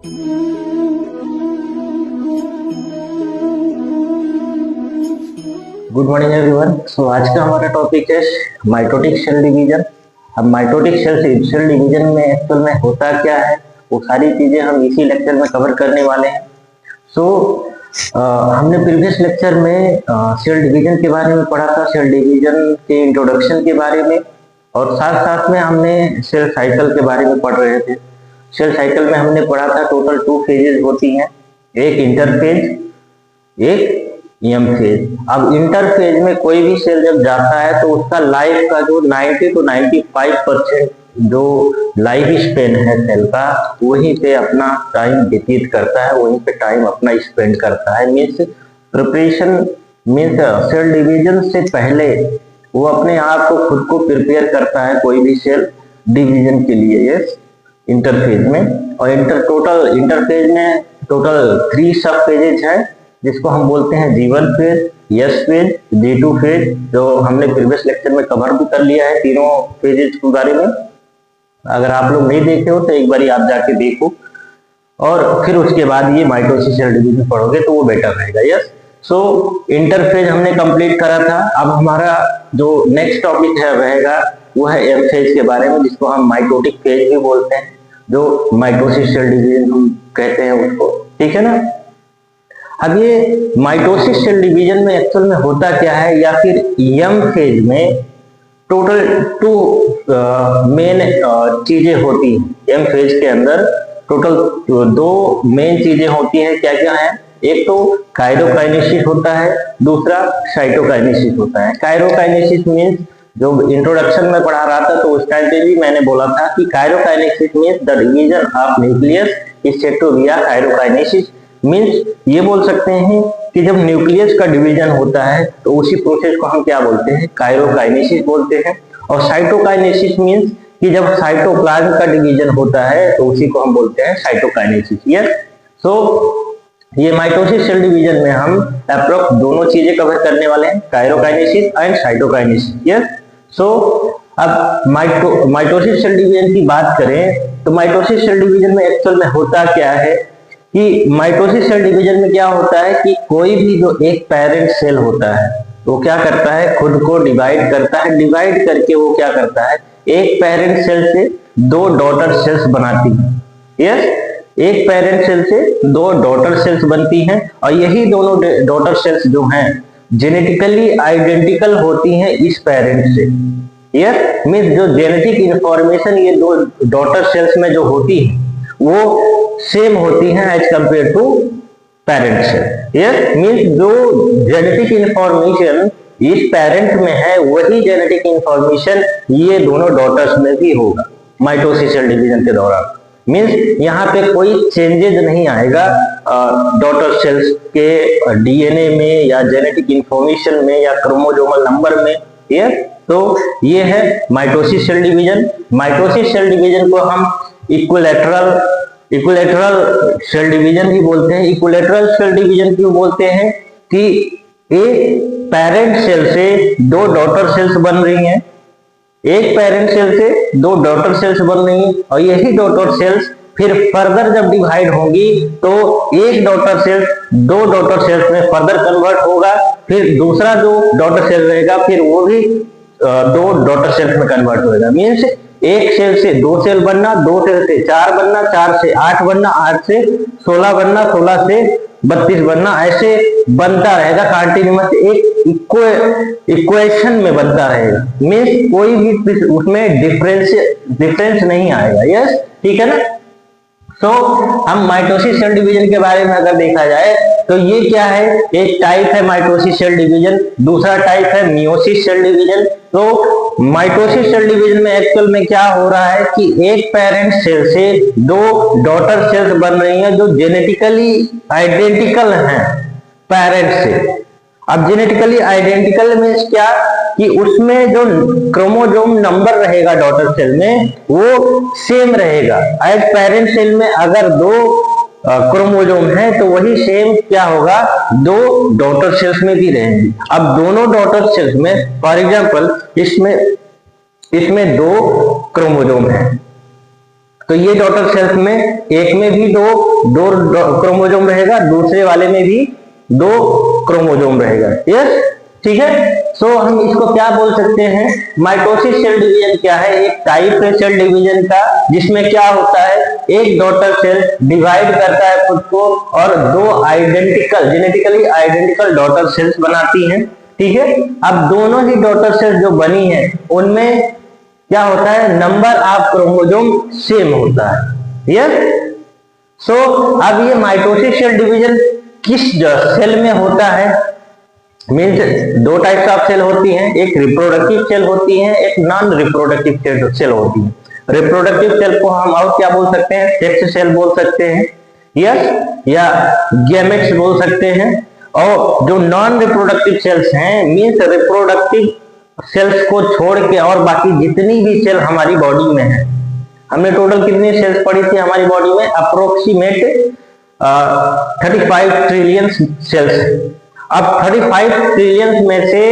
Good morning everyone. सो आज का हमारा टॉपिक है माइटोटिक सेल डिवीजन। अब माइटोटिक सेल डिवीजन में एक्चुअल में होता क्या है, वो सारी चीजें हम इसी लेक्चर में कवर करने वाले हैं। सो हमने प्रीवियस लेक्चर में सेल डिवीजन के बारे में पढ़ा था, सेल डिवीजन के इंट्रोडक्शन के बारे में, और साथ साथ में हमने सेल साइकिल के बारे में पढ़ रहे थे। सेल साइकिल में हमने पढ़ा था टोटल 2 फेजेज होती हैं, एक इंटरफेज, एक एम फेज। अब इंटरफेज में कोई भी सेल जब जाता है तो उसका लाइफ का जो 90 to 95% जो लाइफ स्पेन है सेल का, वहीं पे अपना टाइम व्यतीत करता है, वहीं पे टाइम अपना स्पेंड करता है। Means preparation means cell division से पहले वो अपने आप को खुद को प्रिपेयर करता है कोई भी सेल डिवीजन के लिए। यस, इंटरफेज में। और इंटरफेज में टोटल 3 सब फेजेज है, जिसको हम बोलते हैं G1 phase, S phase, G2 phase, जो हमने प्रीवियस लेक्चर में कवर भी कर लिया है तीनों फेजेज के बारे में। अगर आप लोग नहीं देखे हो तो एक बार आप जाके देखो, और फिर उसके बाद ये माइटोसिस सेल डिवीजन पढ़ोगे तो वो बेटर रहेगा। यस, सो इंटरफेज हमने कंप्लीट करा था। अब हमारा जो नेक्स्ट टॉपिक है रहेगा वो है एम फेज के बारे में, जिसको हम माइटोटिक फेज भी बोलते हैं, जो माइटोसिस सेल डिवीजन हम कहते हैं उसको। ठीक है ना। अब ये माइटोसिस सेल डिवीजन में एक्चुअल में होता क्या है, या फिर एम फेज में टोटल 2 मेन चीजें होती हैं। एम फेज के अंदर टोटल 2 मेन चीजें होती हैं। क्या क्या है? एक तो काइरोकाइनेसिस होता है, दूसरा साइटोकाइनेसिस होता है। काइरोकाइनेसिस मीन्स जो इंट्रोडक्शन में पढ़ा रहा था तो उस टाइम पे भी मैंने बोला था कि karyokinesis means the division of nucleus is said to be karyokinesis. Means ये बोल सकते हैं कि जब न्यूक्लियस का डिवीजन होता है तो उसी प्रोसेस को हम क्या बोलते हैं? काइरोकाइनेसिस बोलते हैं। और साइटोकाइनेसिस मीन्स कि जब साइटोप्लाज्म का डिवीजन होता है तो उसी को हम बोलते हैं साइटोकाइनेसिस। यस, सो ये माइटोसिस सेल डिवीजन में हम अप्रोक्स दोनों चीजें कवर करने वाले हैं, काइरोकाइनेसिस एंड साइटोकाइनेसिस। यस, सो अब माइटोसिस सेल डिवीजन की बात करें तो माइटोसिस सेल डिवीजन में एक्चुअल में होता क्या है कि माइटोसिस सेल डिवीजन में क्या होता है कि कोई भी जो एक पेरेंट सेल होता है वो क्या करता है? खुद को डिवाइड करता है। डिवाइड करके वो क्या करता है? एक पेरेंट सेल से 2 डॉटर सेल्स बनाती है। यस, एक पेरेंट सेल से 2 डॉटर सेल्स बनती हैं, और यही दोनों डॉटर सेल्स जो हैं जेनेटिकली आइडेंटिकल होती हैं इस पेरेंट से। यस, मीन्स जो जेनेटिक इंफॉर्मेशन ये 2 डॉटर सेल्स में जो होती है वो सेम होती हैं as compare to parent cell. Yes, means जो जेनेटिक इंफॉर्मेशन इस पेरेंट में है वही जेनेटिक इंफॉर्मेशन ये दोनों डॉटर्स में भी होगा माइटोसिस सेल डिवीजन के दौरान। मीन्स यहाँ पे कोई चेंजेस नहीं आएगा डॉटर सेल्स के डीएनए में या जेनेटिक इंफॉर्मेशन में या क्रोमोसोमल नंबर में। यस, तो ये है mitosis cell division. Mitosis cell division को हम इक्विलैटरल सेल डिवीजन भी बोलते हैं। इक्विलैटरल सेल डिवीजन क्यों बोलते हैं? कि एक पेरेंट सेल से 2 डॉटर सेल्स बन रही हैं, एक पेरेंट सेल से 2 डॉटर सेल्स बन रही हैं, और यही डॉटर सेल्स फिर फर्दर जब डिवाइड होंगी तो एक डॉटर सेल 2 डॉटर सेल्स में फर्दर कन्वर्ट होगा, फिर दूसरा जो डॉटर सेल रहेगा फिर वो भी 2 डॉटर सेल्स में कन्वर्ट होगा। मीन्स एक सेल से 2 सेल बनना, 2 सेल से 4 बनना, 4 से 8 बनना, 8 से 16 बनना, 16 से 32 बनना, ऐसे बनता रहेगा कंटिन्यूअस, एक इक्वेशन में बनता रहेगा। मीन्स कोई भी उसमें डिफरेंस नहीं आएगा। यस, ठीक है ना। तो हम माइटोसिस सेल डिवीजन के बारे में अगर देखा जाए तो ये क्या है? एक टाइप है माइटोसिस सेल डिवीजन, दूसरा टाइप है मियोसिस सेल डिवीजन। तो माइटोसिस सेल डिवीजन में एक्चुअल में क्या हो रहा है कि एक पेरेंट सेल से 2 डॉटर सेल्स बन रही हैं जो जेनेटिकली आइडेंटिकल हैं पेरेंट से। अब जेनेटिकली आइडेंटिकल मीन्स क्या? कि उसमें जो क्रोमोसोम नंबर रहेगा डॉटर सेल में वो सेम रहेगा। एज पेरेंट सेल में अगर 2 क्रोमोसोम है तो वही सेम क्या होगा? 2 डॉटर सेल्स में भी रहेंगी। अब दोनों डॉटर सेल्स में फॉर एग्जांपल इसमें 2 क्रोमोसोम है, तो ये डॉटर सेल्स में एक में भी दो क्रोमोजोम रहेगा, दूसरे वाले में भी 2 क्रोमोजोम रहेगा। यस, ठीक है। सो हम इसको क्या बोल सकते हैं, माइटोसिस सेल डिवीजन क्या है, एक टाइप है सेल डिवीजन का जिसमें क्या होता है, एक डॉटर सेल डिवाइड करता है खुद को और 2 identical, genetically identical daughter cells बनाती हैं। ठीक है। अब दोनों ही डॉटर सेल्स जो बनी है उनमें क्या होता है, नंबर ऑफ क्रोमोजोम सेम होता है। यस। सो अब ये माइटोसिस सेल डिवीजन किस सेल में होता है, मीन्स 2 टाइप्स ऑफ सेल होती हैं, एक रिप्रोडक्टिव सेल होती है, एक नॉन रिप्रोडक्टिव सेल होती है। रिप्रोडक्टिव सेल को हम और क्या बोल सकते हैं, सेक्स सेल बोल सकते हैं, यस, या गैमेट्स बोल सकते हैं। और जो नॉन रिप्रोडक्टिव सेल्स हैं, मीन्स रिप्रोडक्टिव सेल्स को छोड़ के और बाकी जितनी भी सेल हमारी बॉडी में है, हमने टोटल कितनी सेल्स पढ़ी थी हमारी बॉडी में, अप्रोक्सीमेट 35 ट्रिलियन सेल्स। अब 35 ट्रिलियन में से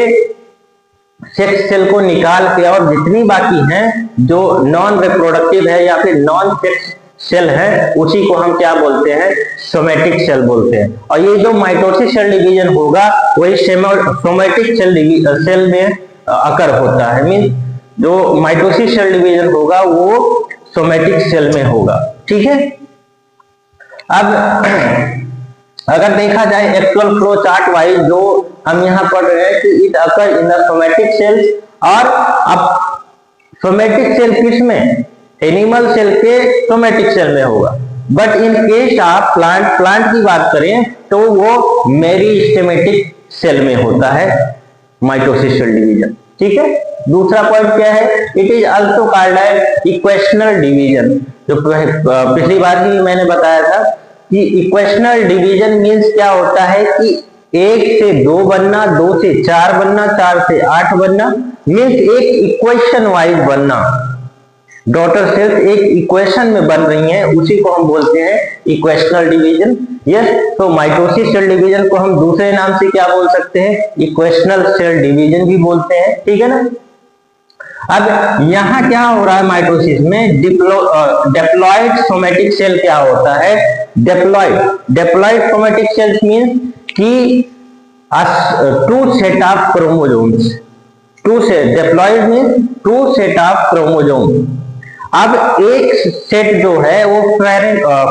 सेक्स सेल को निकाल के और जितनी बाकी हैं जो नॉन रिप्रोडक्टिव है या फिर नॉन सेक्स सेल है, उसी को हम क्या बोलते हैं, सोमेटिक सेल बोलते हैं। और ये जो माइटोसिस सेल डिवीजन होगा वही सोमेटिक सेल में अकर होता है, मीन जो माइटोसिस सेल डिवीजन होगा वो सोमेटिक सेल में होगा। ठीक है। अब अगर देखा जाए एक्चुअल फ्लो चार्ट वाइज जो हम यहाँ पढ़ रहे हैं कि it occur in the somatic cells, और अब सोमेटिक सेल किस में, एनिमल सेल के सोमेटिक सेल में होगा। But in case of plant की बात करें तो वो मेरिस्टेमेटिक सेल में होता है माइटोसिस सेल डिवीजन। ठीक है। दूसरा पॉइंट क्या है, it is also called as equational division. जो पिछली बार ही मैंने बताया था कि इक्वेशनल डिवीजन मीन्स क्या होता है कि 1 से 2 बनना, 2 से 4 बनना, 4 से 8 बनना, मीन्स एक इक्वेशन वाइज बनना। डॉटर सेल्स एक इक्वेशन में बन रही हैं, उसी को हम बोलते हैं इक्वेशनल डिवीजन। यस। तो माइटोसिस सेल डिवीजन को हम दूसरे नाम से क्या बोल सकते हैं, इक्वेशनल सेल डिवीजन भी बोलते हैं। ठीक है ना। अब यहाँ क्या हो रहा है माइटोसिस में, डिप्लॉइड सोमेटिक सेल क्या होता है, डिप्लॉइड सोमेटिक सेल्स मींस कि 2 set of chromosomes, 2 set, diploid means 2 set of chromosome. अब एक सेट जो है वो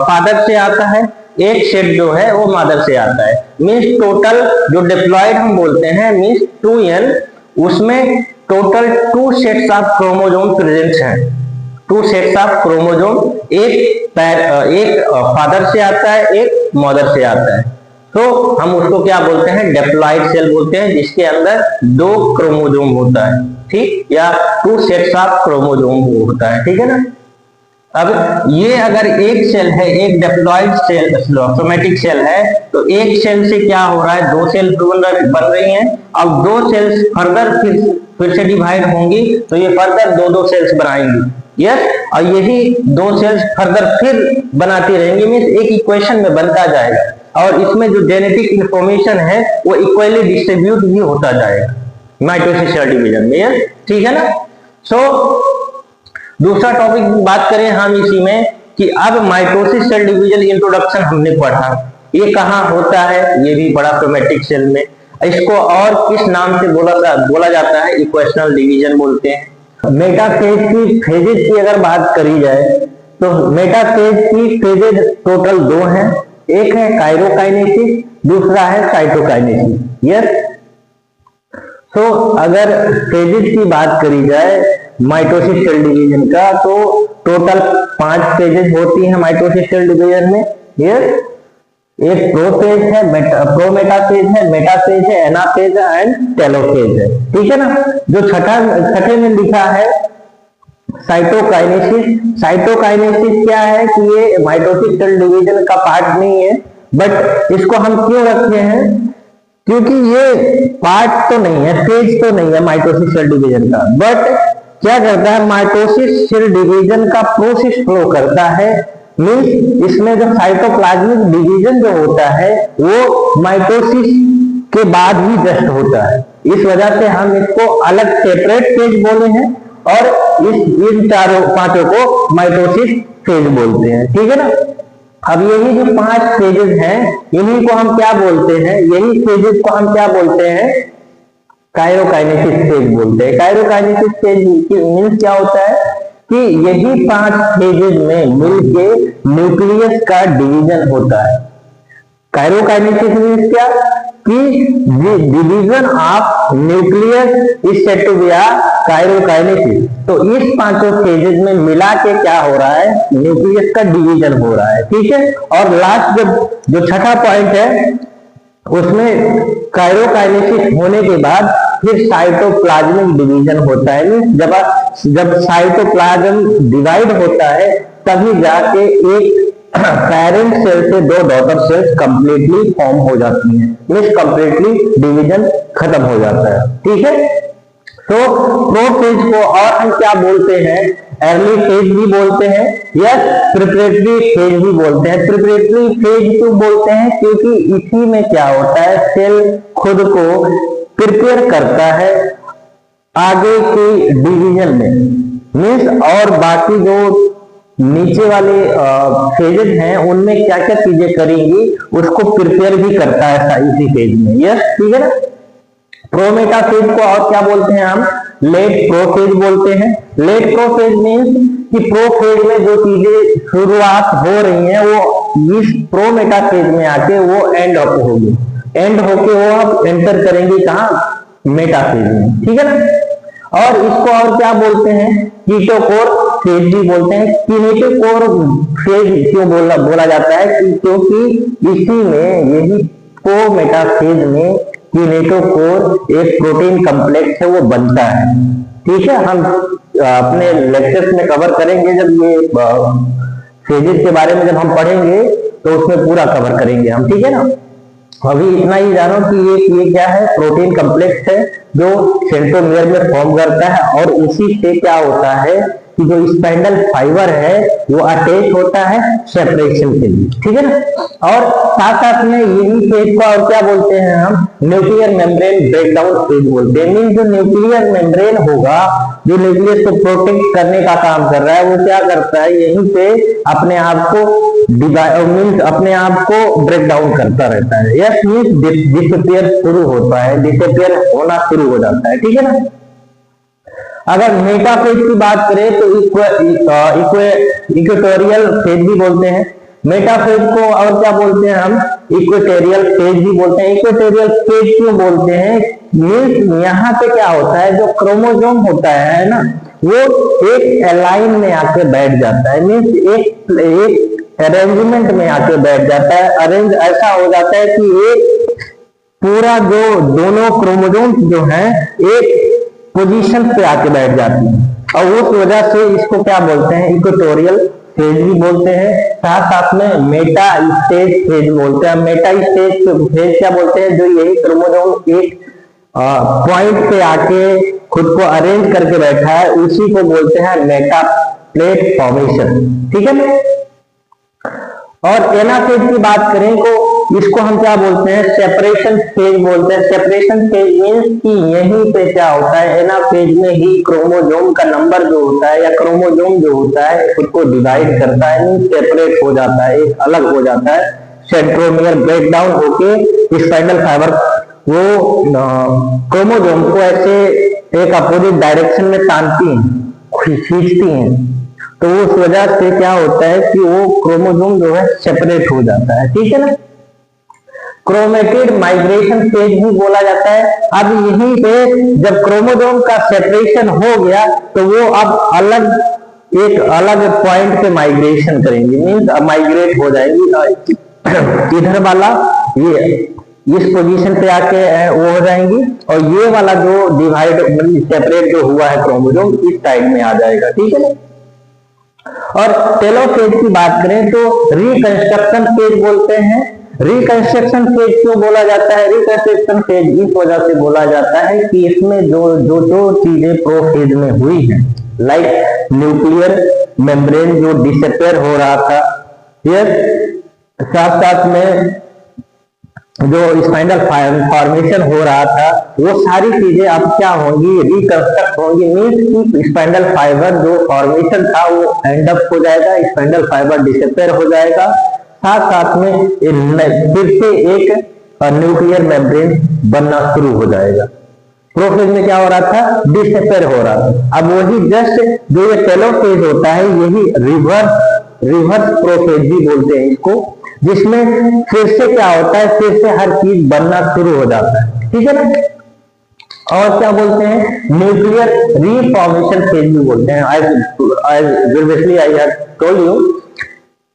फादर से आता है, एक सेट जो है वो मदर से आता है, मींस टोटल जो डिप्लॉइड हम बोलते हैं मींस 2n, उसमें total 2 sets of chromosome present हैं। 2 सेट्स ऑफ क्रोमोसोम, एक फादर से आता है, एक मदर से आता है। तो हम उसको क्या बोलते हैं, डिप्लॉइड सेल बोलते हैं, जिसके अंदर 2 क्रोमोसोम होता है। ठीक, या 2 सेट्स ऑफ क्रोमोसोम होता है। ठीक है ना। अब ये अगर एक सेल है, एक डिप्लॉइड सेल सोमेटिक सेल है, तो एक सेल से क्या हो रहा है, 2 सेल बन रही हैं। अब 2 सेल्स फर्दर फिर से डिवाइड होंगी तो ये फर्दर 2 सेल्स बनाएंगी। यस। और यही 2 सेल्स फर्दर फिर बनाती रहेंगी, मीन्स एक इक्वेशन में बनता जाएगा। और इसमें जो जेनेटिक इंफॉर्मेशन है वो इक्वली डिस्ट्रीब्यूट भी होता जाएगा माइटोसिस सेल डिवीजन में। यस, ठीक है ना। सो दूसरा टॉपिक बात करें हम इसी में कि अब माइटोसिस सेल डिवीजन इंट्रोडक्शन हमने पढ़ा, ये कहाँ होता है, ये भी बड़ा सोमेटिक सेल में। इसको और किस नाम से बोला जाता है, इक्वेशनल डिवीजन बोलते हैं। मेटाफेज की फेजेज की अगर बात करी जाए तो मेटाफेज की फेजेज टोटल 2 हैं, एक है काइरोकाइनेसिस, दूसरा है साइटोकाइनेसिस। यस। तो अगर फेजेज की बात करी जाए माइटोसिस सेल डिवीजन का, तो टोटल 5 फेजेज होती हैं माइटोसिस सेल डिवीजन में। यस। एक प्रोफेज है, प्रोमेटाफेज है, मेटाफेज है, एनाफेज है एंड टेलोफेज है। ठीक है ना। जो छठे में लिखा है साइटोकाइनेसिस। साइटोकाइनेसिस क्या है कि ये माइटोसिस सेल डिवीजन का पार्ट नहीं है, बट इसको हम क्यों रखते हैं, क्योंकि ये पार्ट तो नहीं है, फेज तो नहीं है माइटोसिस सेल डिवीजन का, बट क्या करता है, माइटोसिस सेल डिवीजन का प्रोसेस फ्लो करता है। मीन्स इसमें जो साइटोप्लाज्मिक डिवीजन जो होता है वो माइटोसिस के बाद ही जस्ट होता है। इस वजह से हम इसको अलग सेपरेट फेज बोले हैं और इन 4-5 को माइटोसिस फेज बोलते हैं, ठीक है ना। अब यही जो 5 फेजेस हैं, इन्हीं को हम क्या बोलते हैं, यही फेजेस को हम क्या बोलते हैं, काइरोकाइनेसिस फेज बोलते हैं। काइरोकाइनेसिस फेज मीन्स क्या होता है कि यही 5 फेजेस में मिलके न्यूक्लियस का डिवीजन होता है। काइरोकाइनेसिस मीन्स क्या कि division of nucleus is said to be a karyokinesis. तो इस 5 फेजेस में मिला के क्या हो रहा है, न्यूक्लियस का डिवीजन हो रहा है, ठीक है। और लास्ट जो छठा पॉइंट है उसमें काइरोकाइनेसिस होने के बाद फिर साइटोप्लाज्मिक डिवीजन होता है। जब साइटोप्लाज्म डिवाइड होता है तभी जाके एक पेरेंट सेल से 2 डॉटर सेल्स कंप्लीटली फॉर्म हो जाती हैं, मीन्स कंप्लीटली डिवीजन खत्म हो जाता है, ठीक है। तो प्रोफेज को और हम क्या बोलते हैं, अर्ली फेज भी बोलते हैं या प्रिपरेटरी फेज भी बोलते हैं। प्रिपरेटरी फेज क्यों बोलते हैं, क्योंकि इसी में क्या होता है, सेल खुद को प्रिपेयर करता है आगे की डिवीजन में, मीन्स और बाकी जो नीचे वाले फेजेस हैं उनमें क्या क्या चीजें करेंगी उसको प्रिपेयर भी करता है इसी फेज में, यस, ठीक है ना। प्रोमेटाफेज को और क्या बोलते हैं हम, लेट प्रोफेज बोलते हैं। लेट प्रोफेज मीन्स कि प्रोफेज में जो चीजें शुरुआत हो रही हैं वो इस प्रोमेटाफेज में आके वो एंड अप होगी, एंड होके वो अब एंटर करेंगे कहाँ, मेटाफेज में, ठीक है ना। और इसको और क्या बोलते हैं, कीटोकोर फेज भी बोलते हैं। कीटोकोर फेज क्यों बोला जाता है, क्योंकि इसी में यही प्रोमेटाफेज में कीनेटोकोर एक प्रोटीन कम्प्लेक्स है वो बनता है, ठीक है। हम अपने लेक्चर्स में कवर करेंगे, जब ये फेजेस के बारे में जब हम पढ़ेंगे तो उसमें पूरा कवर करेंगे हम, ठीक है ना। अभी इतना ही जानो कि ये क्या है, प्रोटीन कम्प्लेक्स है जो सेंट्रोमियर में फॉर्म करता है और उसी से क्या होता है कि जो स्पाइंडल फाइबर है वो अटैच होता है सेपरेशन के लिए, ठीक है ना। और साथ साथ में यही फेज को और क्या बोलते हैं हम, न्यूक्लियर मेम्ब्रेन ब्रेकडाउन फेज बोलते हैं। मीन्स जो न्यूक्लियर मेम्ब्रेन होगा, जो न्यूक्लियस को प्रोटेक्ट करने का काम कर रहा है, वो क्या करता है, यहीं पे अपने आप को मीन्स अपने आप को ब्रेक डाउन करता रहता है, यस, मीन्स डिसअपियर शुरू होता है, डिसअपियर होना शुरू हो जाता है, ठीक है ना। अगर मेटाफेज की बात करें तो इक्वेटोरियल फेज भी बोलते हैं। मेटाफेज को और क्या बोलते हैं हम, इक्वेटोरियल फेज भी बोलते हैं। इक्वेटोरियल फेज क्यों बोलते हैं, मीन्स यहाँ पे क्या होता है, जो क्रोमोसोम होता है ना, वो एक अलाइन में आके बैठ जाता है, मीन्स एक अरेंजमेंट में आके बैठ जाता है। अरेंज ऐसा हो जाता है कि एक पूरा जो दोनों क्रोमोसोम जो है एक पोजीशन पे आके बैठ जाती है और उस वजह से इसको क्या बोलते हैं, इक्वेटोरियल फेज भी बोलते हैं। साथ साथ में मेटा स्टेज फेज बोलते हैं। मेटा स्टेज फेज क्या बोलते हैं, जो यही क्रोमोसोम एक पॉइंट पे आके खुद को अरेंज करके बैठा है, उसी को बोलते हैं मेटा प्लेट फॉर्मेशन, ठीक है। और एनाफेज की बात करें तो इसको हम क्या बोलते हैं, सेपरेशन फेज बोलते हैं। सेपरेशन फेज मीन्स कि यहीं पे क्या होता है, एनाफेज में ही क्रोमोसोम का नंबर जो होता है या क्रोमोसोम जो होता है खुद को डिवाइड करता है, मीन्स सेपरेट हो जाता है, एक अलग हो जाता है। सेंट्रोमियर ब्रेक डाउन होके स्पाइंडल फाइबर वो क्रोमोसोम को ऐसे एक अपोजिट डायरेक्शन में तानती हैं, खींचती हैं, तो उस वजह से क्या होता है कि वो क्रोमोसोम जो है सेपरेट हो जाता है, ठीक है ना। क्रोमेटिड माइग्रेशन फेज भी बोला जाता है। अब यहीं पे जब क्रोमोसोम का सेपरेशन हो गया तो वो अब एक अलग पॉइंट पे माइग्रेशन करेंगे, मीन्स माइग्रेट हो जाएंगी, इधर वाला ये इस पोजीशन पे आके वो हो जाएंगी और ये वाला जो डिवाइड सेपरेट जो हुआ है क्रोमोसोम इस साइड में आ जाएगा, ठीक है। और टेलोफेज की बात करें तो रिकंस्ट्रक्शन फेज बोलते हैं। रिकंस्ट्रक्शन फेज क्यों बोला जाता है, रिकंस्ट्रक्शन फेज इस वजह से बोला जाता है कि इसमें जो चीजें प्रोफेज में हुई हैं, लाइक न्यूक्लियर मेम्ब्रेन जो डिसअपियर हो रहा था, यस, साथ साथ में जो स्पाइंडल फॉर्मेशन हो रहा था वो सारी चीजें अब क्या होंगी, रिकंस्ट्रक्ट होंगी। मीन्स की स्पाइंडल फाइबर जो फॉर्मेशन था वो एंड अप हो जाएगा, स्पाइंडल फाइबर डिसअपियर हो जाएगा, साथ साथ में फिर से एक न्यूक्लियर मेम्ब्रेन बनना शुरू हो जाएगा। प्रोफेज में क्या हो रहा था, डिसअपियर हो रहा था। अब वही जस्ट जो ये टेलोफेज होता है यही रिवर्स प्रोफेज भी बोलते हैं इसको, जिसमें फिर से क्या होता है, फिर से हर चीज बनना शुरू हो जाता है, ठीक है ना। और क्या बोलते हैं, न्यूक्लियर रीफॉर्मेशन फेज भी बोलते हैं। आई हैव टोल्ड यू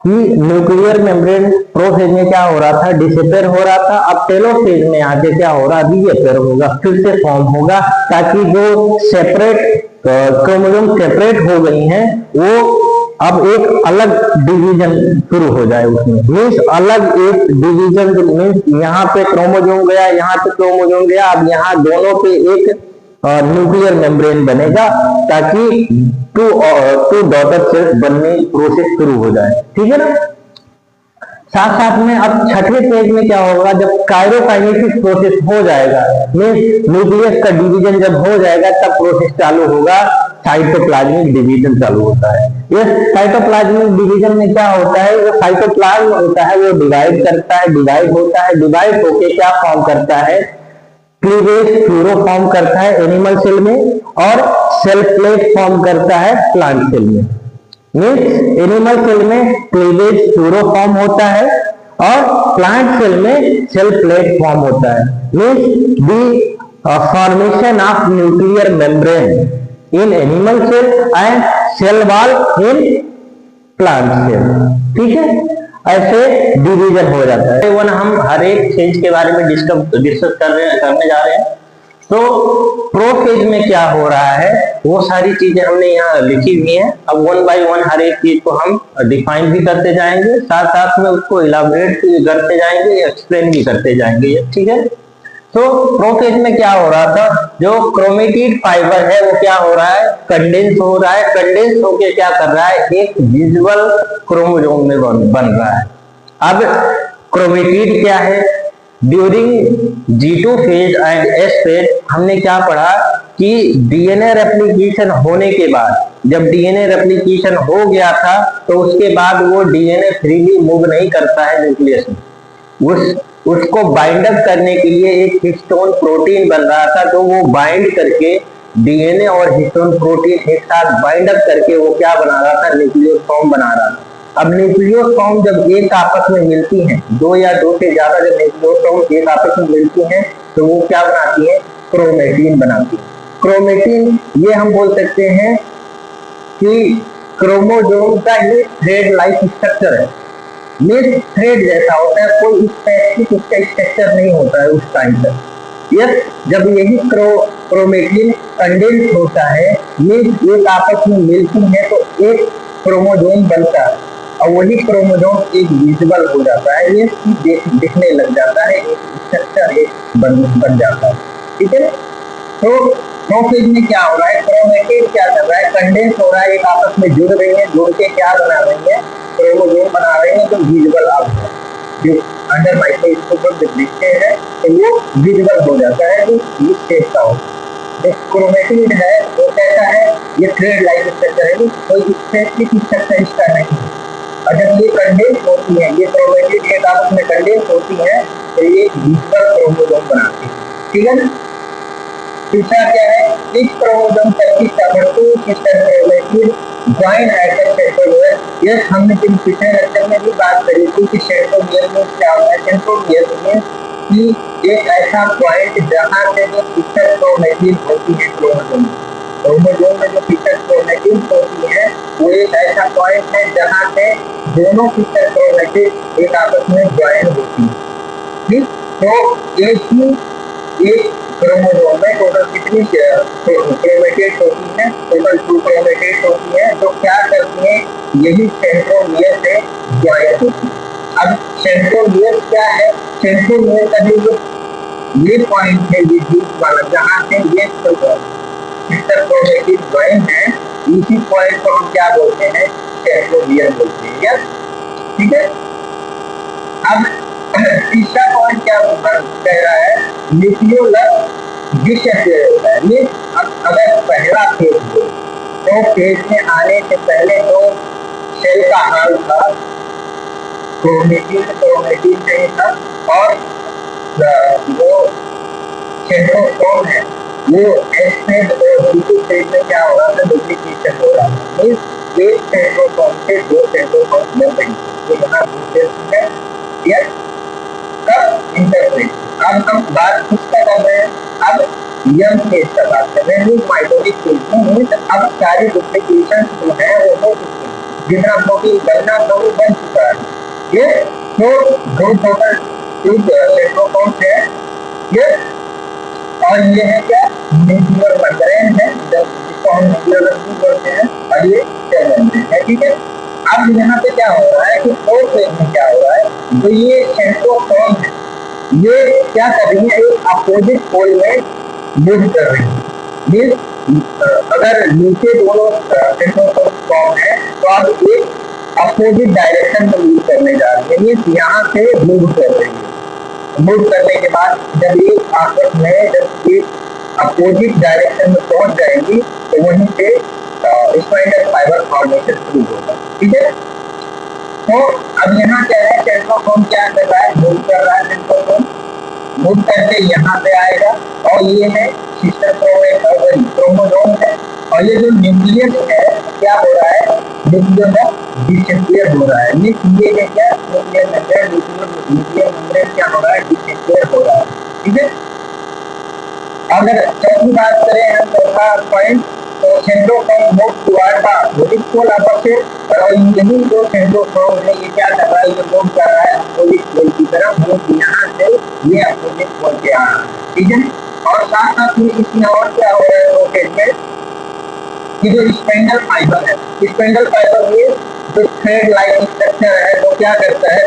कि न्यूक्लियर मेम्ब्रेन प्रोफेज में क्या हो रहा था, डिसअपियर हो रहा था। अब टेलोफेज में आके क्या हो रहा, रीअपियर होगा, फिर से फॉर्म होगा, ताकि जो सेपरेट क्रोमोसोम सेपरेट हो गई हैं वो अब एक अलग डिवीजन शुरू हो जाए उसमें। मीन्स अलग एक डिवीजन, मीन्स यहाँ पे क्रोमोसोम गया, यहाँ पे क्रोमोसोम गया, अब यहाँ दोनों पे एक न्यूक्लियर मेम्ब्रेन बनेगा, ताकि टू डॉटर सेल्स बनने प्रोसेस शुरू हो जाए, ठीक है ना। साथ साथ में अब छठे पेज में क्या होगा, जब कायरोकाइनेसिस प्रोसेस हो जाएगा, मीन्स न्यूक्लियस का डिवीजन जब हो जाएगा तब प्रोसेस चालू होगा, साइटोप्लाज्मिक डिवीजन चालू होता है। ये साइटोप्लाज्मिक डिवीजन में क्या होता है, जो साइटोप्लाज्म होता है वो डिवाइड करता है, डिवाइड होता है, डिवाइड होके क्या फॉर्म करता है, क्लीवेज फ्लोरो फॉर्म करता है एनिमल सेल में, और सेल प्लेट फॉर्म करता है प्लांट सेल में। मीन्स एनिमल सेल में क्लीवेज फ्लोरो फॉर्म होता है और प्लांट सेल में सेल प्लेट फॉर्म होता है। Means the formation of nuclear membrane in animal cell and cell wall in plant cell, ठीक है। ऐसे डिवीजन हो जाता है। वन हम हर एक फेज के बारे में डिस्कस करने जा रहे हैं। तो प्रोफेज में क्या हो रहा है वो सारी चीजें हमने यहाँ लिखी हुई हैं। अब वन बाय वन हर एक चीज को हम डिफाइन भी करते जाएंगे, साथ साथ में उसको इलाबोरेट करते जाएंगे, एक्सप्लेन भी करते जाएंगे, ठीक है। तो प्रोफेज में क्या हो रहा था, जो क्रोमेटिड फाइबर है वो क्या हो रहा है, कंडेंस हो रहा है। कंडेंस होके क्या कर रहा है, एक विजुअल क्रोमोसोम में बन रहा है। अब क्रोमेटिड क्या है, during G2 phase and S phase हमने क्या पढ़ा कि डीएनए रेप्लिकेशन होने के बाद, जब डीएनए रेप्लिकेशन हो गया था तो उसके बाद वो डीएनए फ्रीली मूव नहीं करता है न्यूक्लियस में। उसको बाइंड अप करने के लिए एक हिस्टोन प्रोटीन बन रहा था, तो वो बाइंड करके डीएनए और हिस्टोन प्रोटीन एक साथ बाइंड अप करके वो क्या बना रहा था, न्यूक्लियोसोम बना रहा था। अब न्यूक्लियोसोम जब एक आपस में मिलती हैं, दो या दो से ज्यादा जब न्यूक्लियोसोम एक आपस में मिलती हैं तो वो क्या बनाती है, क्रोमेटिन बनाती है। क्रोमेटिन ये हम बोल सकते हैं कि क्रोमोसोम का ये थ्रेड लाइक स्ट्रक्चर है, ये थ्रेड जैसा होता है, कोई स्पेसिफिक उसका स्ट्रक्चर नहीं होता है उस टाइम पर। यस, जब यही क्रोमेटिन कंडेंस होता है, ये एक आपस में मिलती है तो एक क्रोमोसोम बनता है, और वही क्रोमोसोम एक विजिबल हो जाता है, ये दिखने लग जाता है, एक स्ट्रक्चर एक बन जाता है, ठीक है। तो प्रोफेज में क्या हो रहा है, क्रोमेटिन क्या कर रहा है, कंडेंस हो रहा है, एक आपस में जुड़ रही है, जुड़ के क्या बना रही है, क्रोमोसोम बना रहे हैं, तो विजिबल अब है, जो अंडर माइक्रोस्कोप जब देखते हैं तो वो विजिबल हो जाता है, तो इस शेप का हो। जो क्रोमेटिन है वो कैसा है, ये थ्रेड लाइक स्ट्रक्चर है, कोई स्पेसिफिक स्ट्रक्चर इसका नहीं है। और जब ये कंडेंस होती है, ये क्रोमेटिन एक आपस में कंडेंस होती है तो ये विजिबल क्रोमोसोम बनाती है, ठीक है ना। तीसरा क्या है, इस chromosome join at centromere. Yes, हमने पिछले लेक्चर में भी बात करी थी कि सेंट्रोमियर में क्या होता है। सेंट्रोमियर में कि एक ऐसा पॉइंट जहां से जो सिस्टर क्रोमेटिन होती है, क्रोमोसोम में जो सिस्टर क्रोमेटिन होती है वो एक ऐसा पॉइंट है जहां से दोनों सिस्टर क्रोमेटिन एक आपस में ज्वाइन होती है, ठीक। तो एक क्रोमोसोम में टोटल कितनी क्रोमेटिड्स होती है, टोटल 2 क्रोमेटिड्स होती है, जो क्या करती है, यही सेंट्रोमियर से ज्वाइन होती है। अब सेंट्रोमियर क्या है, सेंट्रोमियर का जो ये पॉइंट है, ये बीच वाला जहां से ये सिस्टर क्रोमेटिड ज्वाइन है, इसी पॉइंट को हम क्या बोलते हैं, सेंट्रोमियर बोलते हैं, ठीक है। अब तीसरा पॉइंट क्या कह रहा है, न्यूक्लियोलस डिसअपियर होता है। मीन्स अगर पहला फेज हो तो फेज में आने से पहले जो सेल का हाल था क्रोमेटिन नहीं था, और वो सेंट्रोसोम है वो एस फेज और दूसरे फेज में क्या हो रहा था, डुप्लीकेशन हो रहा था। मीन्स एक सेंट्रोसोम से दो सेंट्रोसोम बन रही है, यहाँ दूसरे है यस कब इंटरफेज। अब हम बात किसका कर रहे हैं, अब यंग फेज का बात कर रहे हैं, माइटोटिक फेज में। अब सारी डुप्लीकेशन जो है वो हो चुकी है, जितना प्रोटीन बनना था वो बन चुका है। ये तो दो टोटल सेंट्रोसोम्स है ये, और ये है क्या, न्यूक्लियर मेम्ब्रेन है जिसको हम न्यूक्लियोलस भी बोलते हैं, और ये सेल मेम्ब्रेन है। ठीक है, अब यहाँ पे क्या हो रहा है कि फोर्थ फेज में क्या हो रहा है, तो ये सेंट्रोसोम है ये क्या कर रही है, एक अपोजिट पोल में मूव कर रही है। मीन्स अगर नीचे दोनों सेंट्रोसोम है तो अब एक अपोजिट डायरेक्शन में मूव करने जा रही है। मीन्स यहाँ से मूव कर रही है। मूव करने के बाद जब ये आपस में जब एक अपोजिट डायरेक्शन में पहुंच जाएंगी तो वहीं पे स्पाइनल फाइबर फॉर्मेशन शुरू होगा। ठीक है, तो अब यहाँ क्या है, सेंट्रोसोम क्या कर रहा है, मूव कर रहा है, सेंट्रोसोम मूव करके यहाँ पे आएगा, और ये है सिस्टर क्रोमोसोम है, और ये जो न्यूक्लियस है क्या हो रहा है, न्यूक्लियस डिसअपियर हो रहा है। मीन्स ये क्या, न्यूक्लियर मेम्ब्रेन क्या हो रहा है, डिसअपियर हो रहा है। ठीक है, अगर चौथी बात करें हम चौथा पॉइंट, तो centrosome move toward the pole opposite, और यही जो सेंट्रोसोम है ये क्या कर रहा है, ये मूव कर रहा है अपोजिट पोल की तरफ। मूव यहाँ से ये अपोजिट पोल पे आ रहा है। ठीक है, और साथ साथ में इसमें और क्या हो रहा है प्रोसेस में कि जो स्पाइनल फाइबर है, स्पाइनल फाइबर में जो थ्रेड लाइक स्ट्रक्चर है वो क्या करता है,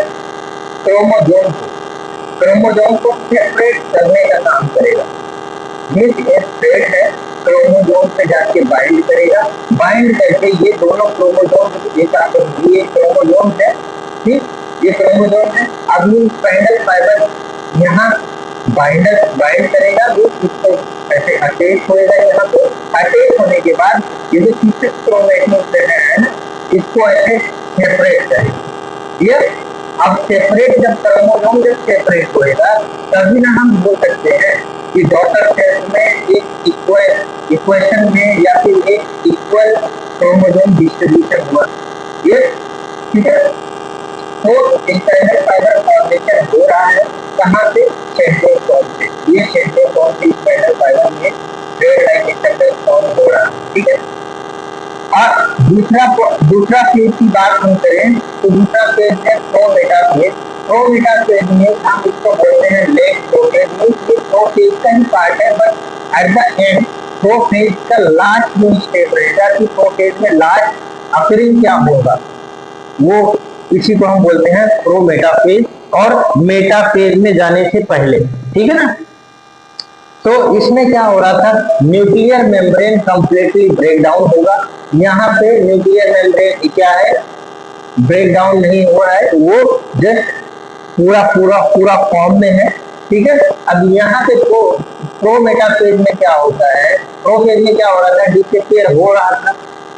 क्रोमोसोम को सेपरेट करने का काम करेगा। ये थ्रेड है क्रोमोसोम से जाके बाइंड करेगा, बाइंड करके ये दोनों क्रोमोसोम एक आपस में, ये क्रोमोसोम है, ठीक, ये क्रोमोसोम है। अब ये स्पाइनल फाइबर यहाँ बाइंड करेगा, वो इसको ऐसे अटैच होएगा, यहाँ पे अटैच होने के बाद ये जो पीछे क्रोमेटिन है ना, इसको ऐसे सेपरेट करेगा। ये अब सेपरेट जब क्रोमोसोम जब सेपरेट होएगा तभी ना हम बोल सकते हैं कि डॉटर सेल में एक इक्वेशन में या फिर एक इक्वल क्रोमोसोम डिस्ट्रीब्यूशन हुआ। ये ठीक है, तो स्पाइनल फाइबर फॉर्मेशन हो रहा है कहाँ से, सेंट्रोसोम से। ये सेंट्रोसोम से स्पाइनल फाइबर में थ्रेड लाइक स्ट्रक्चर फॉर्म हो रहा है। ठीक है, और दूसरा फेज की बात हम करें तो दूसरा फेज है प्रोमेटाफेज। प्रोमेटाफेज में हम इसको बोलते हैं लेट प्रोफेज। ये प्रोफेज का ही पार्ट है, but at the end prophase का लास्ट जो स्टेप रहेगा कि प्रोफेज में लास्ट अकरिंग क्या होगा, वो इसी को हम बोलते हैं प्रोमेटाफेज, और मेटाफेज में जाने से पहले। ठीक है ना, तो इसमें क्या हो रहा था, nuclear membrane completely break down होगा। यहाँ पे न्यूक्लियर मेम्ब्रेन क्या है, ब्रेक डाउन नहीं हो रहा है, वो जस्ट पूरा फॉर्म में है। ठीक है, अब यहाँ पे प्रोमेटाफेज में क्या होता है, प्रोफेज में क्या हो रहा था, डिसअपियर हो रहा था।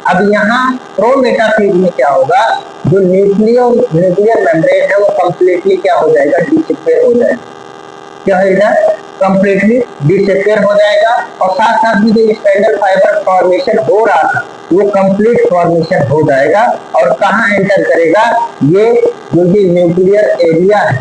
अब यहाँ प्रोमेटाफेज में क्या होगा, जो न्यूक्लियर मेम्ब्रेन है वो कंप्लीटली क्या हो जाएगा, डिसअपियर हो जाएगा। क्या होगा, कंप्लीटली डिसअपियर हो जाएगा, और साथ साथ में जो स्पाइनल फाइबर फॉर्मेशन हो रहा था वो कंप्लीट फॉर्मेशन हो जाएगा, और कहाँ एंटर करेगा, ये जो न्यूक्लियर एरिया है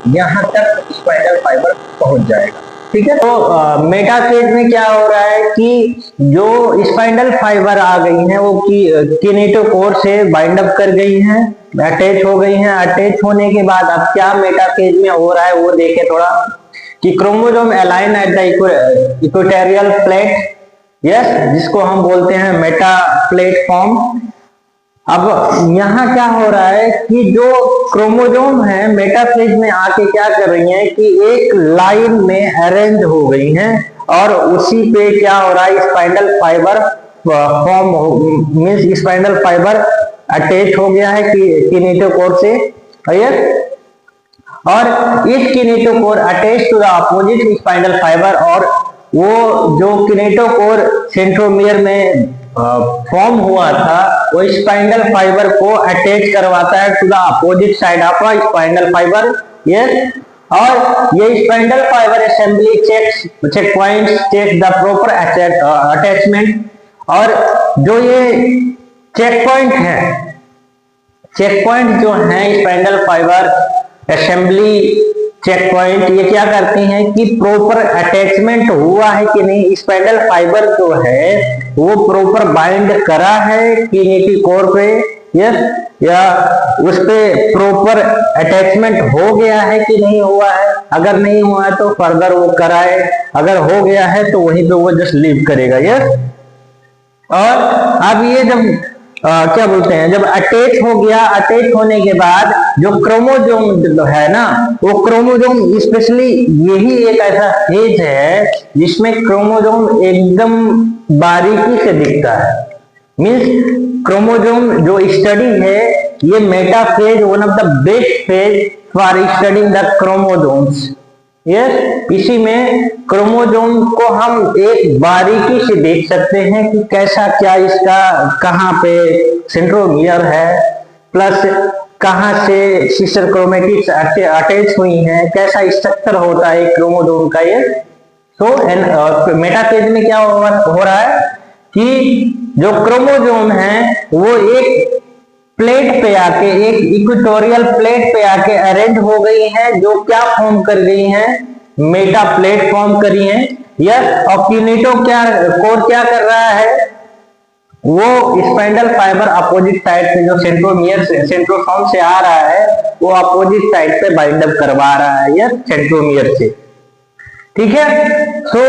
यहाँ तक स्पाइनल फाइबर पहुंच जाएगा। ठीक है, तो मेटाफेज में क्या हो रहा है कि जो स्पाइनल फाइबर आ गई हैं वो किनेटोकोर से बाइंड अप कर गई हैं, अटैच हो गई हैं। अटैच होने के बाद अब क्या मेटाफेज में हो रहा है वो देखें थोड़ा, कि chromosome align at the equatorial plate, yes, जिसको हम बोलते हैं मेटा प्लेटफॉर्म। अब यहाँ क्या हो रहा है कि जो क्रोमोसोम है मेटाफेज में आके क्या कर रही हैं कि एक लाइन में अरेंज हो गई हैं, और उसी पे क्या हो रहा है, spinal fibre form means spinal fibre attach हो गया है किनेटोकोर से, और इस kinetochore attach to the opposite spindle fibre, और वो जो किनेटोकोर सेंट्रोमियर में फॉर्म हुआ था वो स्पाइंडल फाइबर को अटैच करवाता है to the opposite side of spindle fibre. Yes, और ये spindle fibre assembly check points check the proper attachment, और जो ये चेक पॉइंट है, चेक पॉइंट जो है spindle fibre assembly check point, ये क्या करते हैं कि प्रॉपर अटैचमेंट हुआ है कि नहीं, स्पाइंडल फाइबर जो है वो प्रॉपर बाइंड करा है किनेटोकोर पे, यस, या उस पे प्रॉपर अटैचमेंट हो गया है कि नहीं हुआ है। अगर नहीं हुआ है तो फर्दर वो कराए, अगर हो गया है तो वहीं पे वो जस्ट लीव करेगा। यस, और अब ये जब क्या बोलते हैं, जब अटैच हो गया, अटैच होने के बाद जो क्रोमोसोम है ना, वो क्रोमोसोम स्पेशली यही एक ऐसा फेज है जिसमें क्रोमोसोम एकदम बारीकी से दिखता है। मीन्स क्रोमोसोम जो स्टडी है, ये metaphase one of the best phase for studying the chromosomes. Yes, इसी में क्रोमोसोम को हम एक बारीकी से देख सकते हैं कि कैसा क्या इसका कहाँ पे सेंट्रोमियर है, प्लस कहाँ से सिस्टर क्रोमेटिड्स अटैच हुई हैं, कैसा स्ट्रक्चर होता है क्रोमोसोम का। ये तो मेटाफेज में क्या हो रहा है कि जो क्रोमोसोम है वो एक प्लेट पे आके, एक इक्वेटोरियल प्लेट पे आके अरेंज हो गई है, जो क्या फॉर्म कर गई है, मेटा प्लेट फॉर्म करी है। यस, और किनेटोकोर क्या कर रहा है, वो स्पाइंडल फाइबर अपोजिट साइड से जो सेंट्रोमियर से सेंट्रोसोम से आ रहा है वो अपोजिट साइड पे बाइंड अप करवा रहा है, यस, सेंट्रोमियर से। ठीक है, तो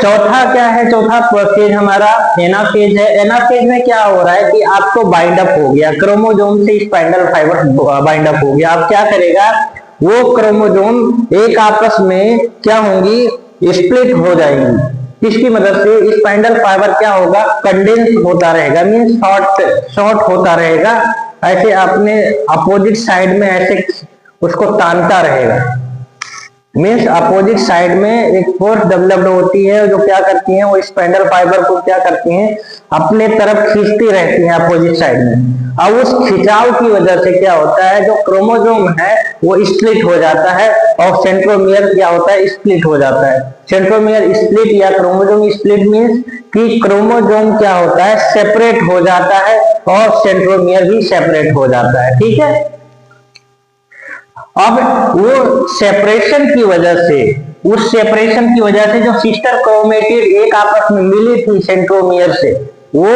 चौथा क्या है, चौथा फेज हमारा एनाफेज है। एनाफेज में क्या हो रहा है कि आपको बाइंड अप हो गया, क्रोमोसोम से स्पाइंडल फाइबर बाइंड अप हो गया। अब क्या करेगा, वो क्रोमोसोम एक आपस में क्या होंगी, स्प्लिट हो जाएंगी। इसकी मदद से स्पाइंडल फाइबर क्या होगा, कंडेंस होता रहेगा, मीन शॉर्ट होता रहेगा, ऐसे अपने अपोजिट साइड में ऐसे उसको तानता रहेगा। मीन्स अपोजिट साइड में एक फोर्स डेवलप्ड होती है जो क्या करती है, वो स्पाइंडल फाइबर को क्या करती हैं, अपने तरफ खींचती रहती हैं अपोजिट साइड में। अब उस खिंचाव की वजह से क्या होता है, जो क्रोमोसोम है वो स्प्लिट हो जाता है, और सेंट्रोमियर क्या होता है, स्प्लिट हो जाता है। सेंट्रोमियर स्प्लिट या क्रोमोसोम स्प्लिट मीन्स कि क्रोमोसोम क्या होता है, सेपरेट हो जाता है, और सेंट्रोमियर भी सेपरेट हो जाता है। ठीक है, अब वो सेपरेशन की वजह से, उस सेपरेशन की वजह से जो सिस्टर क्रोमेटिड एक आपस में मिली थी सेंट्रोमियर से, वो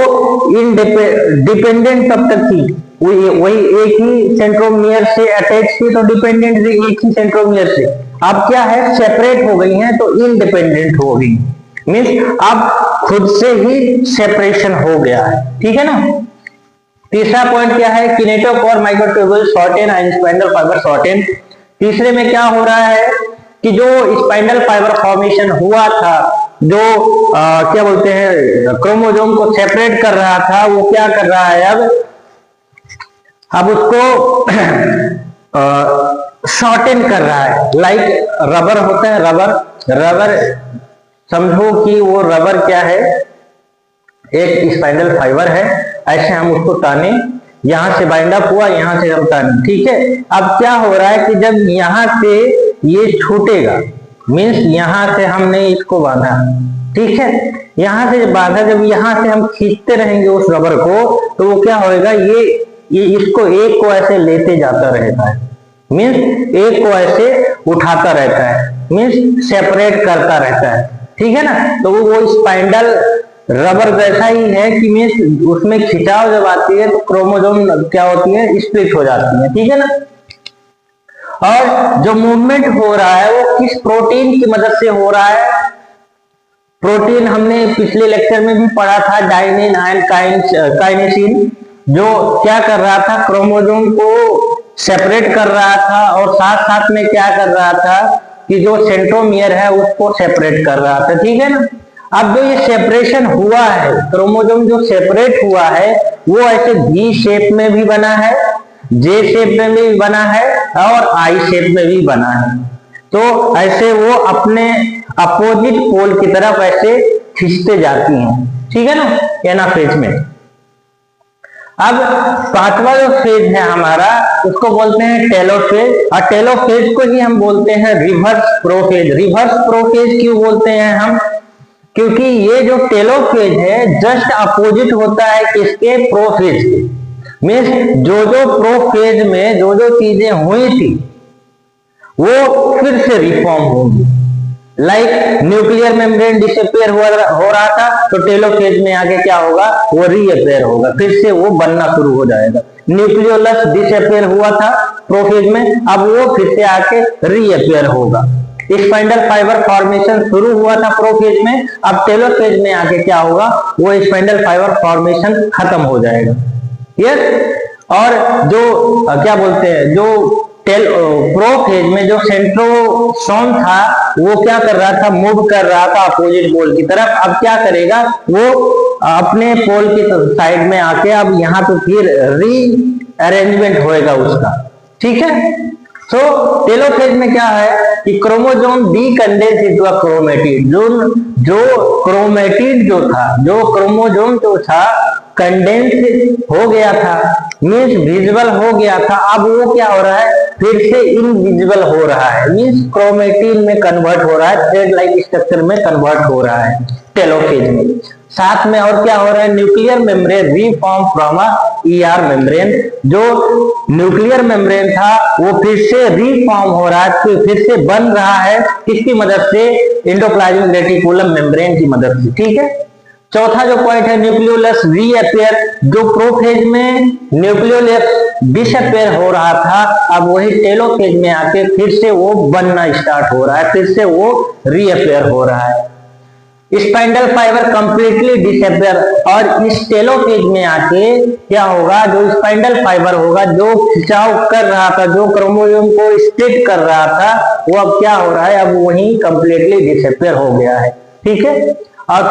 डिपेंडेंट तब तक थी, वही एक ही सेंट्रोमियर से अटैच थी, तो डिपेंडेंट थी एक ही सेंट्रोमियर से। अब क्या है, सेपरेट हो गई हैं तो इंडिपेंडेंट हो गई, मीन्स अब खुद से ही सेपरेशन हो गया है। ठीक है ना। तीसरा पॉइंट क्या है, kinetochore microtubule shorten and spindle fibre shorten. तीसरे में क्या हो रहा है कि जो स्पाइंडल फाइबर फॉर्मेशन हुआ था, जो क्या बोलते हैं, क्रोमोसोम को सेपरेट कर रहा था, वो क्या कर रहा है, अब उसको शॉर्टेन कर रहा है। लाइक रबर होता है, रबर समझो कि वो रबर क्या है, एक स्पाइंडल फाइबर है, ऐसे हम उसको ताने, यहां से बाइंड अप हुआ, यहां से हम ताने। ठीक है, अब क्या हो रहा है कि जब यहां से ये छूटेगा, मीन्स यहां से हमने इसको बांधा, ठीक है, यहां से जब बांधा, जब यहां से हम खींचते रहेंगे उस रबर को, तो वो क्या होएगा, ये इसको एक को ऐसे लेते जाता रहता है, मीन्स एक को ऐसे उठाता रहता है, मीन्स सेपरेट करता रहता है। ठीक है ना। तो वो स्पाइंडल रबर जैसा ही है कि मीन्स उसमें खिंचाव जब आती है तो क्रोमोसोम क्या होती है, स्प्लिट हो जाती है। ठीक है ना। और जो मूवमेंट हो रहा है वो किस प्रोटीन की मदद से हो रहा है, प्रोटीन हमने पिछले लेक्चर में भी पढ़ा था, डायनिन एंड काइनेसिन, जो क्या कर रहा था, क्रोमोसोम को सेपरेट कर रहा था, और साथ साथ में क्या कर रहा था कि जो सेंट्रोमियर है उसको सेपरेट कर रहा था। ठीक है ना। अब जो ये सेपरेशन हुआ है, क्रोमोसोम जो सेपरेट हुआ है वो ऐसे वी शेप में भी बना है, जे शेप में भी बना है और आई शेप में भी बना है। तो ऐसे वो अपने अपोजिट पोल की तरफ ऐसे खींचते जाती हैं, ठीक है ना, एनाफेज में। अब पांचवा जो फेज है हमारा, उसको बोलते हैं टेलोफेज, और टेलोफेज को ही हम बोलते हैं रिवर्स प्रोफेज। रिवर्स प्रोफेज क्यों बोलते हैं हम? क्योंकि ये जो टेलोफेज है जस्ट अपोजिट होता है किसके? प्रोफेज के। मीन्स जो जो प्रोफेज में जो जो चीजें हुई थी वो फिर से रिफॉर्म होगी। लाइक न्यूक्लियर मेम्ब्रेन डिसअपियर हो रहा था, तो टेलोफेज में आगे क्या होगा? वो रीअपियर होगा, फिर से वो बनना शुरू हो जाएगा। न्यूक्लियोलस डिसअपियर हुआ था प्रोफेज में, अब वो फिर से आके रीअपियर होगा। स्पाइंडल फाइबर फॉर्मेशन शुरू हुआ था प्रोफेज में, अब टेलोफेज में आके क्या होगा? वो स्पाइंडल फाइबर फॉर्मेशन खत्म हो जाएगा। यस। और जो क्या बोलते हैं, जो प्रोफेज में जो सेंट्रोसोम था वो क्या कर रहा था? मूव कर रहा था अपोजिट पोल की तरफ। अब क्या करेगा? वो अपने पोल की साइड में आके अब यहाँ पे फिर री अरेंजमेंट होएगा उसका, ठीक है। सो टेलोफेज में क्या है कि chromosome decondense into a chromatid. जो क्रोमेटिड जो था, जो क्रोमोसोम जो था कंडेंस हो गया था, मीन्स विजिबल हो गया था, अब वो क्या हो रहा है? फिर से इनविजिबल हो रहा है, मीन्स क्रोमेटिन में कन्वर्ट हो रहा है, थ्रेड लाइक स्ट्रक्चर में कन्वर्ट हो रहा है टेलोफेज में। साथ में और क्या हो रहा है? Nuclear membrane reform from ER membrane. जो न्यूक्लियर मेम्ब्रेन था वो फिर से रीफॉर्म हो रहा है, फिर से बन रहा है, किसकी मदद से? एंडोप्लाज्मिक रेटिकुलम मेम्ब्रेन की मदद से, ठीक है। चौथा जो पॉइंट है न्यूक्लियोलस रीअपियर। जो प्रोफेज में न्यूक्लियोलस डिसअपियर हो रहा था, अब वही टेलोफेज में आके फिर से वो बनना स्टार्ट हो रहा है, फिर से वो रीअपियर हो रहा है। स्पाइंडल फाइबर कंप्लीटली डिसअपियर, और इस टेलोफेज में आके क्या होगा? जो स्पाइंडल फाइबर होगा, जो खिंचाव कर रहा था, जो क्रोमोसोम को स्टिक कर रहा था, वो अब क्या हो रहा है? अब वही कंप्लीटली डिसअपियर हो गया है, ठीक है। और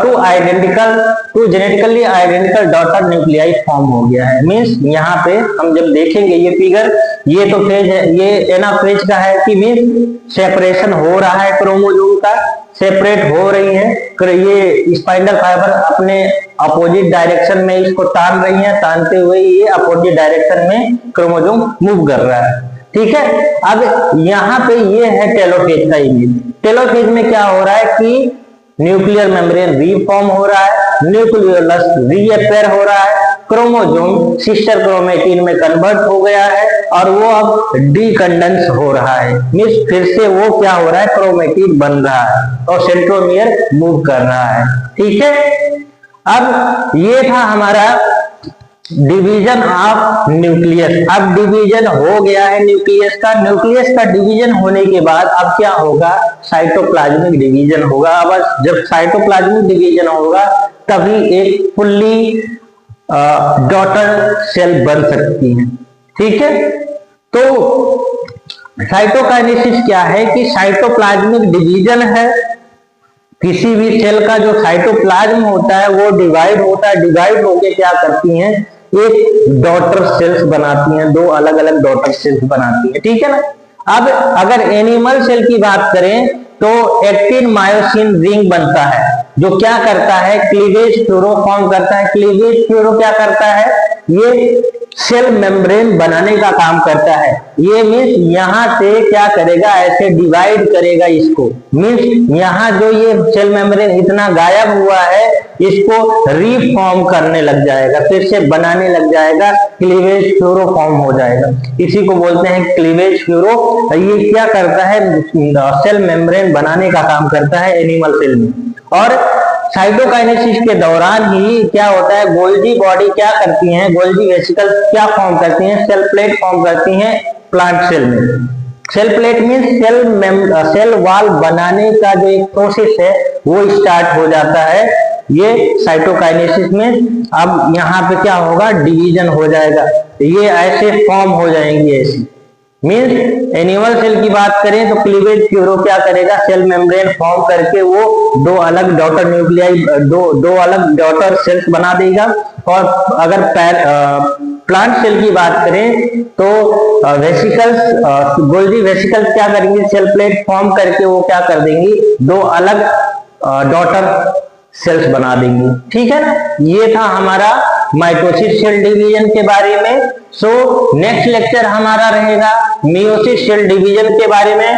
two genetically identical daughter nuclei form हो गया है। मीन्स यहाँ पे हम जब देखेंगे ये फिगर, ये तो फेज है, ये एनाफेज का है कि मीन्स सेपरेशन हो रहा है, क्रोमोसोम का सेपरेट हो रही है, ये स्पाइंडल फाइबर अपने अपोजिट डायरेक्शन में इसको तान रही है, तानते हुए ये अपोजिट डायरेक्शन में क्रोमोसोम मूव कर रहा है, ठीक है। अब यहाँ पे ये है टेलोफेज का इमेज। टेलोफेज में क्या हो रहा है कि न्यूक्लियर मेम्ब्रेन रीफॉर्म हो रहा है, न्यूक्लियोलस रीअपियर हो रहा है, क्रोमोसोम सिस्टर क्रोमेटिन में कन्वर्ट हो गया है, और वो अब डीकंडेंस हो रहा है, मींस फिर से वो क्या हो रहा है? क्रोमेटिन बन रहा है और सेंट्रोमियर मूव कर रहा है, ठीक है। अब ये था हमारा डिवीजन ऑफ न्यूक्लियस। अब डिवीजन हो गया है न्यूक्लियस का। न्यूक्लियस का डिवीजन होने के बाद अब क्या होगा? साइटोप्लाज्मिक डिवीजन होगा। अब जब साइटोप्लाज्मिक डिवीजन होगा तभी एक फुल्ली डॉटर सेल बन सकती है, ठीक है। तो साइटोकाइनेसिस क्या है कि साइटोप्लाज्मिक डिवीजन है। किसी भी सेल का जो साइटोप्लाज्म होता है वो डिवाइड होता है, डिवाइड होके क्या करती हैं? एक डॉटर सेल्स बनाती हैं, दो अलग अलग डॉटर सेल्स बनाती हैं, ठीक है ना। अब अगर एनिमल सेल की बात करें तो एक्टिन मायोसिन रिंग बनता है, जो क्या करता है? क्लीवेज फ्लोरो फॉर्म करता है। क्लीवेज फ्लोरो क्या करता है? ये सेल मेम्ब्रेन बनाने का काम करता है। ये मीन्स यहाँ से क्या करेगा? ऐसे डिवाइड करेगा इसको, मीन्स यहाँ जो ये सेल मेम्ब्रेन इतना गायब हुआ है इसको रीफॉर्म करने लग जाएगा, फिर से बनाने लग जाएगा, क्लीवेज फ्लोरो फॉर्म हो जाएगा। इसी को बोलते हैं क्लीवेज फ्लोरो। ये क्या करता है? सेल मेम्ब्रेन बनाने का काम करता है एनिमल सेल में। और साइटोकाइनेसिस के दौरान ही क्या होता है? गोल्जी बॉडी क्या करती है? गोल्जी वेसिकल क्या फॉर्म करती हैं? सेल प्लेट फॉर्म करती हैं प्लांट सेल में। Cell plate means cell wall बनाने का जो एक प्रोसेस है वो स्टार्ट हो जाता है ये साइटोकाइनेसिस में। अब यहाँ पे क्या होगा? डिवीजन हो जाएगा, ये ऐसे फॉर्म हो जाएंगी ऐसे, मीन्स एनिमल सेल की बात करें तो क्लीवेज क्यूरो क्या करेगा, सेल मेम्ब्रेन फॉर्म करके वो दो अलग डॉटर न्यूक्लियाई दो अलग डॉटर सेल्स बना देगा। और अगर प्लांट सेल की बात करें तो वेसिकल्स गोल्जी वेसिकल्स क्या करेंगे, सेल प्लेट फॉर्म करके वो क्या कर देंगी, दो अलग डॉटर सेल्स बना देंगी। ठीक है ना, ये था हमारा माइटोसिस सेल डिवीजन के बारे में। सो नेक्स्ट लेक्चर हमारा रहेगा मियोसिस सेल डिवीजन के बारे में।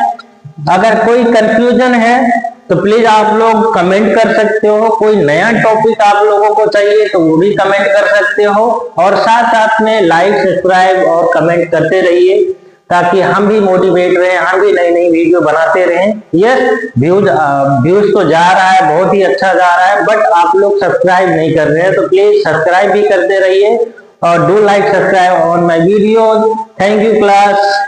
अगर कोई कंफ्यूजन है तो प्लीज आप लोग कमेंट कर सकते हो, कोई नया टॉपिक आप लोगों को चाहिए तो वो भी कमेंट कर सकते हो, और साथ साथ में लाइक सब्सक्राइब और कमेंट करते रहिए ताकि हम भी मोटिवेट रहें, हम भी नई नई वीडियो बनाते रहें। यस, व्यूज तो जा रहा है, बहुत ही अच्छा जा रहा है, बट आप लोग सब्सक्राइब नहीं कर रहे हैं, तो प्लीज सब्सक्राइब भी करते रहिए और do like subscribe on my videos. Thank you class.